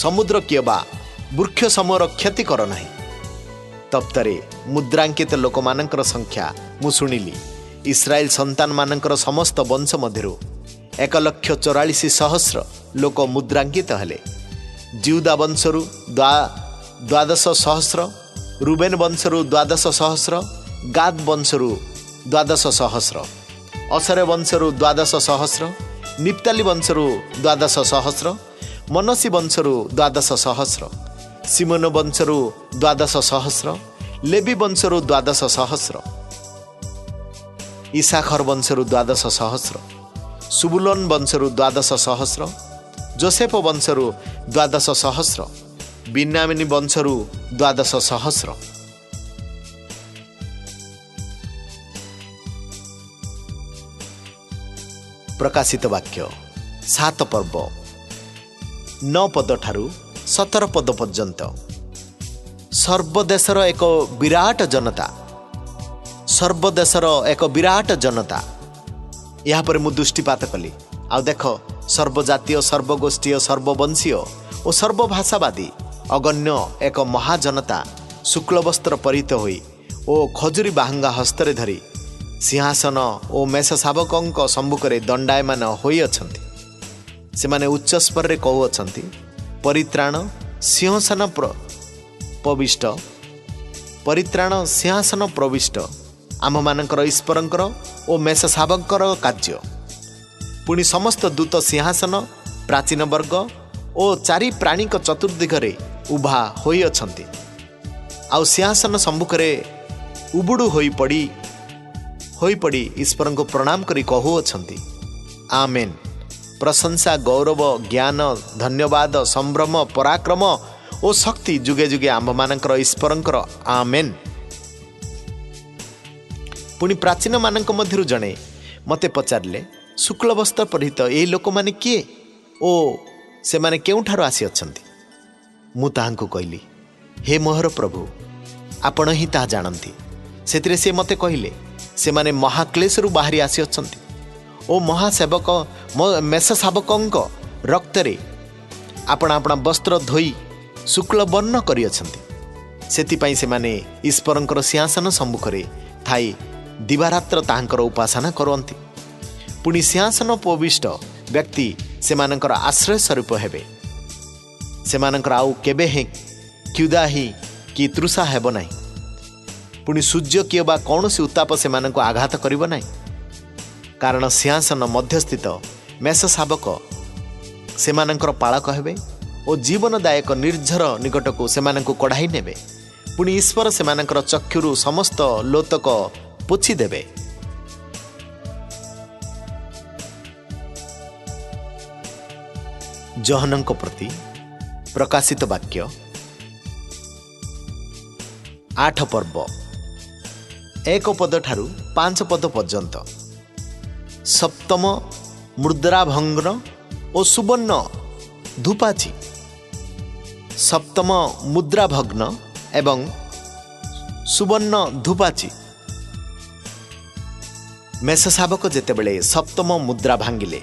समुद्र किए बा वृक्ष समूहर क्षति कर नाही। तप्तरे मुद्रांकित लोक मानकर संख्या मु सुनिली इस्राएल संतान मानकर समस्त वंश मध्यरु 1,44,000 लोक मुद्रांकित हेले। जिहुदा वंशरु 12,000 रूबेन वंशरु 12,000 गाद वंशरु 12,000 असरे वंशरु 12,000 निप्ताली वंशरु 12,000 मनसी वंशरु 12,000 सिमोन वंशरु 12,000 लेवी वंशरु 12,000 इसाखर वंशरु 12,000 सुबुलोन वंशरु 12,000 जोसेफ वंशरु 12,000 बिन्यामिनी वंशरु 12,000। प्रकाशित वाक्य 7 पर्व 9 पद ठारू 17 पद पर्यंत सर्वदेशर एक विराट जनता सर्वदेशर एक विराट जनता या पर मु दृष्टिपात कली आ देख सर्वजातीय सर्वगोष्ठीय सर्ववंशीय और सर्वभाषावादी अगण्य एक महाजनता शुक्ल वस्त्र परित होई ओ खजुरी बाहंगा हस्तरे धरी सिंहासन ओ मेष शावकों सम्मुखरे दंडायमान होई अछंती। सेमाने उच्च स्वर रे कहू अछंती, परित्राण सिंहासन प्रविष्ट, परित्राण सिंहासन प्रविष्ट आम मानकर ईश्वरंकर ओ मेष शावकर कार्य। पुणी समस्त दूत सिंहासन प्राचीन वर्ग ओ चारि प्राणी चतुर्दिगरे उभा होई अछंती। आउ सिंहासन सम्मुखरे उबुडु होई पड़ी ईश्वर को प्रणाम करी कहू अछंती, आमेन। प्रशंसा गौरव ज्ञान धन्यवाद संभ्रम पराक्रम ओ शक्ति जुगे जुगे आम्भ मानकर ईश्वरंकर, आमेन। पुणी प्राचीन मानक मध्यरु जणे मते पचारिले, शुक्ल वस्त्र परिहित एही लोक माने किए ओ से माने केउठारु आसी अछंती? मु ताहांकु कहली, हे मोहर प्रभु आपण ही ताहा जानती। सेतिरे से मते कहिले, से माने महाक्लेशरु बाहरी आसी अछंती ओ महासेवक मेष शावकंक रक्तरे आपण आपण वस्त्र धोई शुक्ल वर्ण करि अछंती। सेतिपई से माने ईश्वरंकर सिंहासन सम्मुखरे थाई दिवारात्र ताहांकर उपासना करंती। पुणी सिंहासन उपविष्ट व्यक्ति सेमानंकर आश्रय स्वरूप हेबे। सेमानंकर आउ केबे हे क्युदा ही कि तृषा हेब नाही। पुणी सूर्य किए बा कौनसी उत्ताप सेमानंको आघात करिब नाही, कारण सिंहासन मध्यस्थित मेष शावक सेमानंकर पालक हेबे ओ जीवनदायक निर्झर निकटको सेमानंको कढ़ाई नेबे। पुणी ईश्वर सेमानंकर चक्षुरु समस्त लोतक पोछि देबे। जहनंक प्रति प्रकाशित वाक्य 8 पर्व 1 पद ठारू 5 पद पर्यंत। सप्तम मुद्राभंग ओ सुवर्ण धूपाची। सप्तम मुद्राभग्न एवं सुवर्ण धूपाची। मेष शावक जेतेबेले सप्तम मुद्रा भांगिले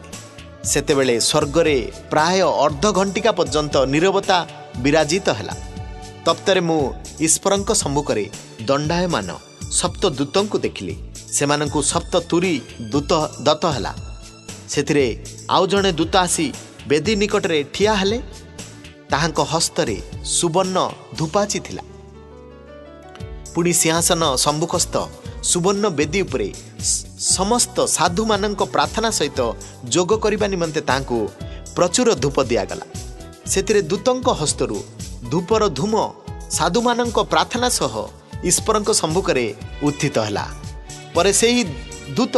सेतेबेले स्वर्गरे प्राय अर्ध घंटिका पर्यंत नीरवता विराजित हैला। तप्तरे मु ईश्वरंक सम्मुखरे दंडायमान सप्त दूतंकु देखिली। सेमानंकु सप्त तुरी दूत दत्त हैला। सेथिरे आउ जणे दूत आसी बेदी निकटरे ठिया हेले। ताहांक हस्तरे सुवर्ण धूपाची थिला। पुणी सिंहासन सम्मुखस्थ सुवर्ण बेदी उपरे समस्त साधु मानक प्रार्थना सहित जोग करने निमंते तांकु प्रचुर धूप दियागला। सेतिरे दूतंक हस्तरु धूपर धूम साधु मानक प्रार्थना सह ईश्वरंक सम्मुखरे उत्थित हला। परे सेही दूत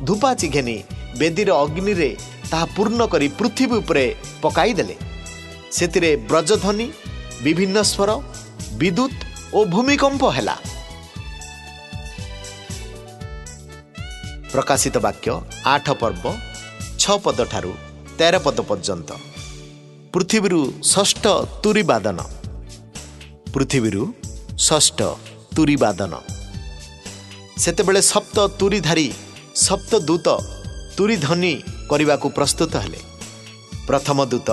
धूपाची घेनी बेदीर अग्नि रे ताहा पूर्ण करी पृथ्वी उपरे पकाई देले। सेतिरे ब्रजध्वनि विभिन्न स्वर विद्युत ओ भूमिकंप हैला। प्रकाशित वाक्य 8 पर्व 6 पद ठारू 13 पद पर्यंत। पृथ्वीरु षष्ठ तुरी बादन। पृथ्वीरु षष्ठ तुरी बादन। सेतेबेले सप्त तुरीधारी सप्त दूत तुरी ध्वनि करने प्रस्तुत हेले। प्रथम दूत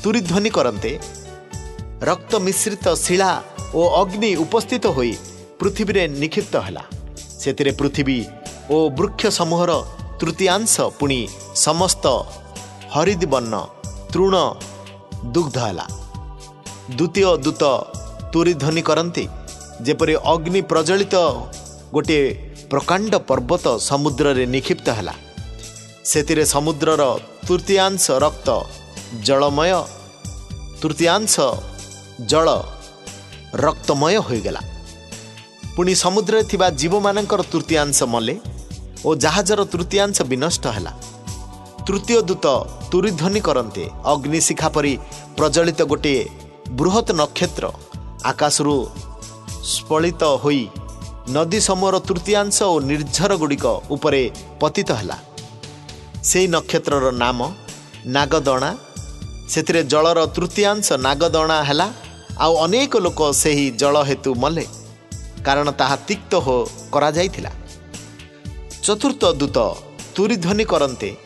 तुरी ध्वनि करते रक्त मिश्रित शिला ओ अग्नि उपस्थित होई पृथ्वी रे निक्षिप्त हैला। सेतिरे पृथ्वी ओ वृक्ष समूहर तृतीयांश पुणी समस्त हरिद वर्ण तृण दुग्ध हैला। द्वितीय दूत तुरी ध्वनि करती जेपरि अग्नि प्रज्वलित गोटे प्रकांड पर्वत समुद्र रे निक्षिप्त हैला। सेतिरे समुद्रर तृतीयांश रक्त जलमय तृतीयांश जल रक्तमय होइगला। पुणी समुद्र थिबा जीव मानकर तृतीयांश मले ओ जहाजर तृतीयांश विनष्ट हैला। तृतीय दूत तुरी ध्वनि करते अग्निशिखा परी प्रज्वलित गोटे बृहत नक्षत्र आकाशरू स्फलित होई नदी समूहर तृतीयांश और निर्झर गुड़िक उपरे पतित हैला। से नक्षत्रर नाम नागदणा। सेतिरे जलर तृतीयांश नागदणा हैला। आउ अनेक लोक सेही जल हेतु मले कारण ताहा तिक्त हो करा जाइथिला। चतुर्थ दूत तुरी ध्वनि करते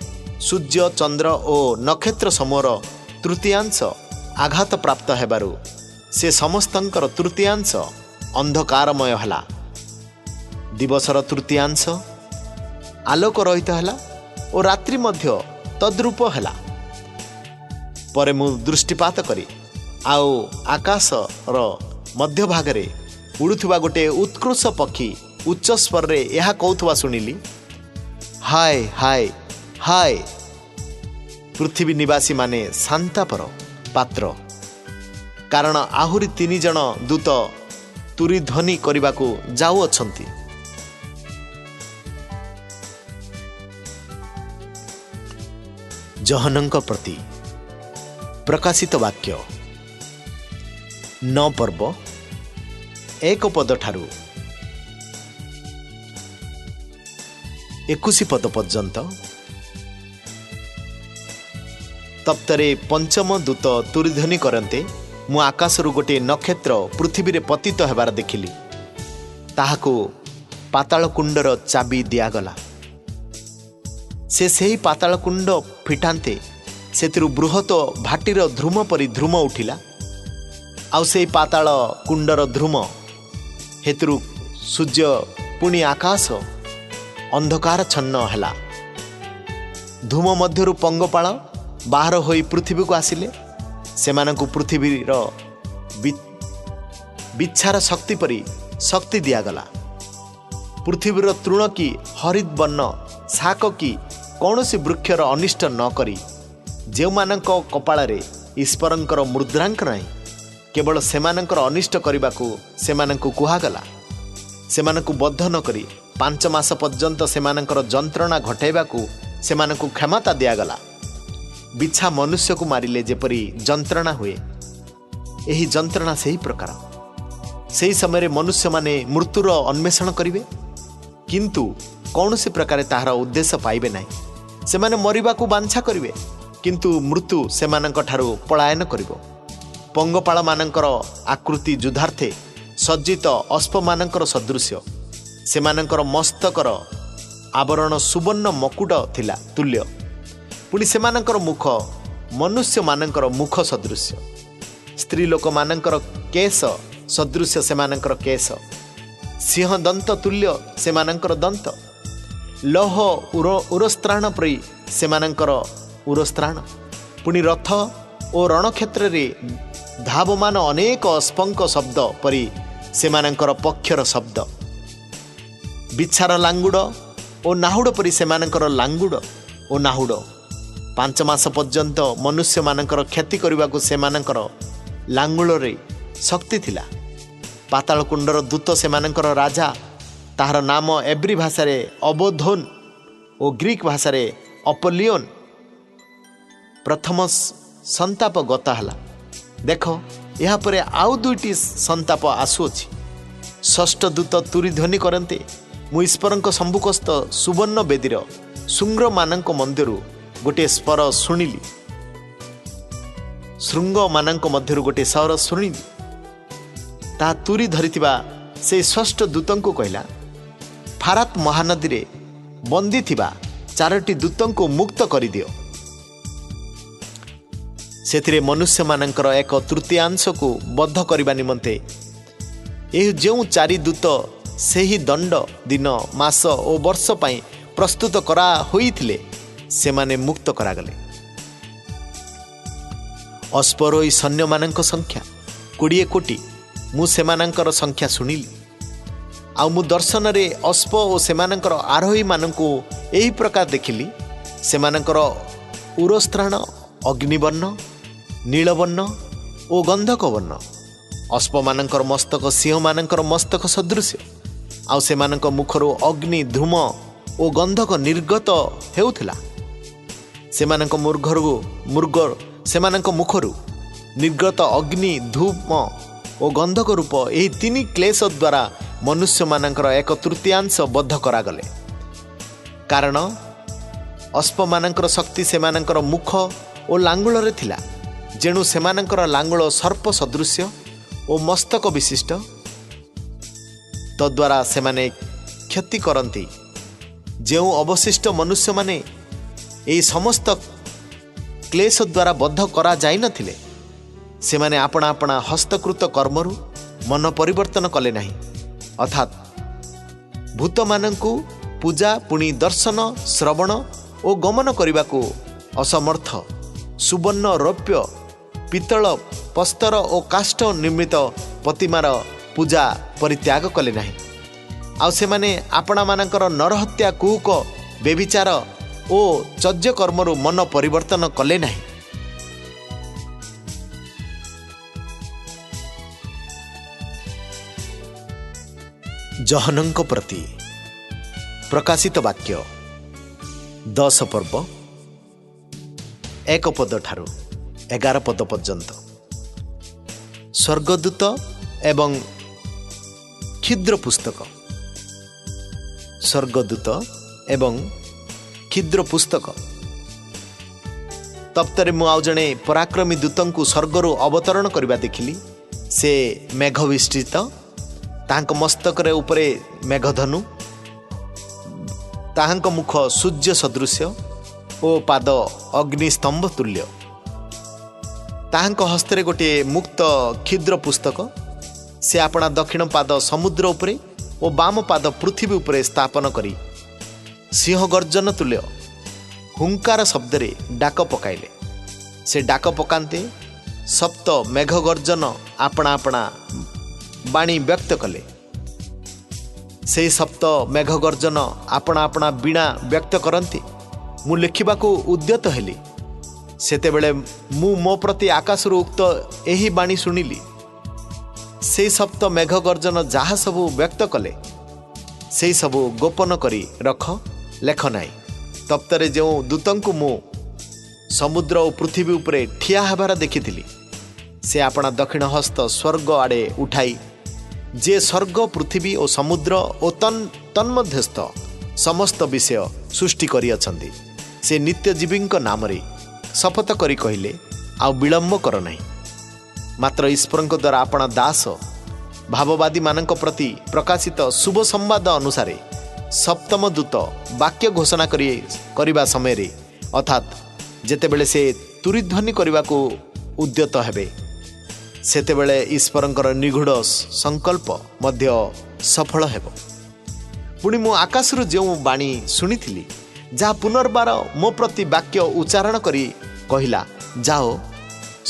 सूर्य चंद्र और नक्षत्र समूहर तृतीयांश आघात प्राप्त हेबारु से समस्तंकर तृतीयांश अंधकारमय हला। दिवसर तृतीयांश आलोक रहित हला और रात्रि मध्य तद्रूप हला। परे मु दृष्टिपात करी आओ आकाश रो मध्य भागरे उड़ुथुवा गोटे उत्कृष्ट पक्षी उच्च स्वर रे यह कहउथुवा सुनिली, हाय हाय हाय। पृथ्वी निवासी माने शांतापर पात्र, कारण आहुरी 3 जन दूत तुरी ध्वनि करने जाऊ अछंती। जहनंक प्रति प्रकाशित वाक्य 9 पर्व 1 पद ठारू 21 पद पर्यंत। तप्तरे पंचम दूत तुरीध्वनि करते मु आकाशरू गोटे नक्षत्र पृथ्वी रे पतित हेबार देखिली। ताहाको पाताल कुंडर चाबी दियागला। से सही पाताल कुंड फिटान्ते सेतिरु बृहत भाटीर ध्रुम परी ध्रुम उठिला। आउ से पाताल कुंडर ध्रुम हेतु सूर्य पुणी आकाश अंधकार छन्न हैला। धूम मध्यरु पंगपाळ बाहर होई पृथ्वी को आसिले। सेमानंकु पृथ्वीर बिच्छार शक्ति परी शक्ति दियागला। पृथ्वीर तृण की हरित वर्ण शाक की कौनसी वृक्षर अनिष्ट न करी जे मानक कपाଳରେ ईश्वरंकर मुद्रांक नाही, केवल सेमानंकर अनिष्ट करबाकू सेमानंकु कुहागला। सेमानंकु बद्ध न करी 5 मास पर्यंत सेमानंकर जंत्रणा घटाइबाकू सेमानंकु क्षमता दियागला। बिछा मनुष्य को मारिले जेपरी जंत्रणा हुए, यही जंत्रणा सही प्रकार। सही समय मनुष्य माने मृत्युर अन्वेषण करिवे, किंतु कौन से प्रकार ताहार उद्देश्य पाइबे नहीं। से माने मरिबा को बांछा करिवे, किंतु मृत्यु सेमानंक ठारू पलायन करिवो। पंगपाळ मानंकर आकृति युद्धार्थे सज्जित अश्व मानंकर सदृश्य। सेमानंकर मस्तकर आवरण सुवर्ण मकुट थिला तुल्य। पुणी सेमानंकर मुख मनुष्य मानंकर मुख सदृश्य। स्त्री लोक मानंकर केश सदृश्य सेमानंकर केश। सिंह दंत तुल्य सेमानंकर दंत। लौह उरस्त्राण परी सेमानंकर उरस्त्राण। पुणी रथ और रणक्षेत्र रे धावमान अनेक अस्पंक शब्द परी सेमानंकर पक्षर शब्द। बिछार लांगुड़ और नाहुड़ परी सेमानंकर लांगुड़ और नाहुड़। 5 मास पर्यंत मनुष्य मानंकर क्षति करने को सेमानंकर लांगुଳରେ शक्ति थिला। पाताल कुंडर दूत सेमानंकर राजा, ताहार नाम एब्री भाषा रे अबोधोन और ग्रीक भाषा रे अपोलियन। प्रथम संताप गता हला। देख या परे आउ 2टी संताप आसुअछि। षष्ठ दूत तुरी ध्वनि करते मु ईश्वरंक सम्मुखस्थ सुवर्ण बेदीर शृंग मानंक मंदिरु गोटे स्वर शुणिली। श्रृंग मानंक मध्यरु गोटे स्वर शुणिली। ता तुरी धरिथिबा से षष्ठ दूतंको कहला, फारात महानदी रे बंदी थिबा 4टी दूतंको मुक्त करि दियो। सेथिरे मनुष्य मानंकर 1/3 को बद्ध करबा निमंते एह जेउ 4 दूत सेही दंड दिन मास और वर्ष पई प्रस्तुत करा होइथिले सेमाने मुक्त करागले। अश्वरोही सैन्य मानंक संख्या 20 कोटी। मु सेमानंकर संख्या सुनिली। आउ मु दर्शन रे अश्व और सेमानंकर आरोही मानंकु एही प्रकार देखिली। सेमानंकर उरस्त्राण अग्निवर्ण, नीलवर्ण और गंधक वर्ण। अश्व मानंकर मस्तक सिंह मानंकर मस्तक सदृश। आउ सेमानंक मुखरु अग्नि धूम और गंधक निर्गत हेउथिला। सेमानंक सेमानंक मुखरु निर्गत अग्नि धूम और गंधक रूप यही 3 क्लेश द्वारा मनुष्य मानंकर 1/3 बद्ध करागले। कारण अश्व मानंकर शक्ति सेमानंकर मुख और लांगुଳରେ थिला। जेणु सेमानंकर लांगुଳ सर्प सदृश और मस्तक विशिष्ट। तद्वारा सेमाने क्षति करती। जो अवशिष्ट मनुष्य माने यही समस्त क्लेश द्वारा बद्ध करा जाई नथिले, सेमाने आपणा आपणा हस्तकृत कर्मरु मन परिवर्तन कले नाही अर्थात भूत मानंकु पूजा पुणी दर्शन श्रवण और गमन करने को असमर्थ सुवर्ण रौप्य पितल पस्तर और काष्ठ निर्मित प्रतिमार पूजा परित्याग कले नाही आउ से माने आपणा मानकर नरहत्या कुहुक बेविचार ओ चर्य कर्मरु मन परिवर्तन कले नाही। जहनंक प्रति प्रकाशित वाक्य 10 पर्व 1 पद ठारू 11 पद पर्यंत स्वर्गदूत एवं क्षुद्र पुस्तक स्वर्गदूत एवं क्षुद्र पुस्तक तप्तरे मु आउ जणे पराक्रमी दूतंकु स्वर्गरु अवतरण करबा देखिली से मेघविष्टित ताहांक मस्तक रे उपरे मेघधनु ताहांक मुख सूर्य सदृश ओ पाद अग्निस्तंभ तुल्य ताहांक हस्तरे गोटे मुक्त क्षुद्र पुस्तक से आपणा दक्षिण पाद समुद्र उपरे और बाम पाद पृथ्वी उपरे स्थापन करी सिंह गर्जन तुल्य हुंकार शब्द रे डाक पकाइले से डाक पकान्ते सप्त मेघ गर्जन आपणा आपणा बाणी व्यक्त कले से सप्त मेघ गर्जन आपणा आपणा बीणा व्यक्त करती मु लिखिबाकू उद्यत हेली सेतेबेले मु मो प्रति आकाश उक्त एही बाणी शुणिली से सप्त मेघ गर्जन जहाँ सबू व्यक्त कले से सबू गोपन करी रख लेख नाई तप्तरे जो दूतंकु मु समुद्र और पृथ्वी उपरे ठिया हेबार देखिथिली से आपणा दक्षिण हस्त स्वर्ग आड़े उठाई जे स्वर्ग पृथ्वी और समुद्र और तन्मध्यस्थ समस्त विषय सृष्टि करी अछंती से नित्यजीवी नाम रे शपथ करी कहिले आ विलंब कर नहीं मात्र ईश्वर द्वारा आपणा दास भाववादी मानक प्रति प्रकाशित शुभ संवाद अनुसार सप्तम दूत वाक्य घोषणा करिबा समय रे अर्थात जेतेबेले से तुरीध्वनि करने को उद्यत हेबे सेतेबेले ईश्वरंकर निगूढ़ संकल्प मध्य सफल हेबो। पुणी मु आकाशरु जो बाणी शुणिथिली जहाँ पुनर्बार मो प्रति वाक्य उच्चारण करी कहिला जाओ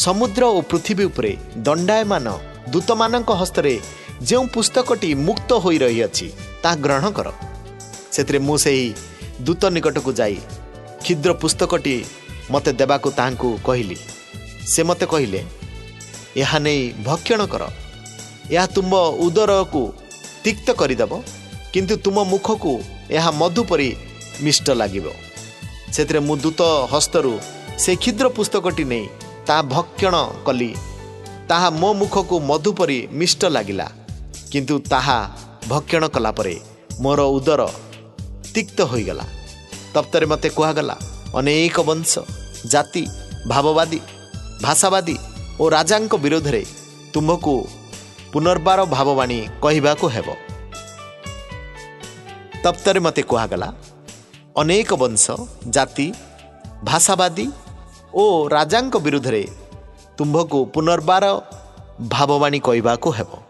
समुद्र और पृथ्वी उपरे दंडायमान दूतमानक हस्तरे जो पुस्तकटी मुक्त होई रही अछि ता ग्रहण कर सेतरे मु सेही दूत निकट को जाई क्षुद्र पुस्तकटी मते देबाकू तांकू कहिली से मते कहिले यह नहीं भक्षण कर यह तुम उदर को तिक्त करदेव किंतु तुम मुख को यह मधु परी मिष्ट लागिब से मु दूत हस्तरु से क्षुद्र पुस्तकटी नहीं ता भक्षण कली ताहा मो मुख को मधु परी मिष्ट लागिला किंतु ताहा भक्षण कला परे मोर उदर तिक्त होईगला तप्तरे मते कुहागला अनेक वंश जाति भाववादी भाषावादी और राजांक विरोध रे तुमको पुनर्बार भाववाणी कहबाकू हेबो तप्तरे मते कुहागला अनेक वंश जाति भाषावादी और राजांक विरोध रे तुमको पुनर्बार भाववाणी कहबाकू हेबो।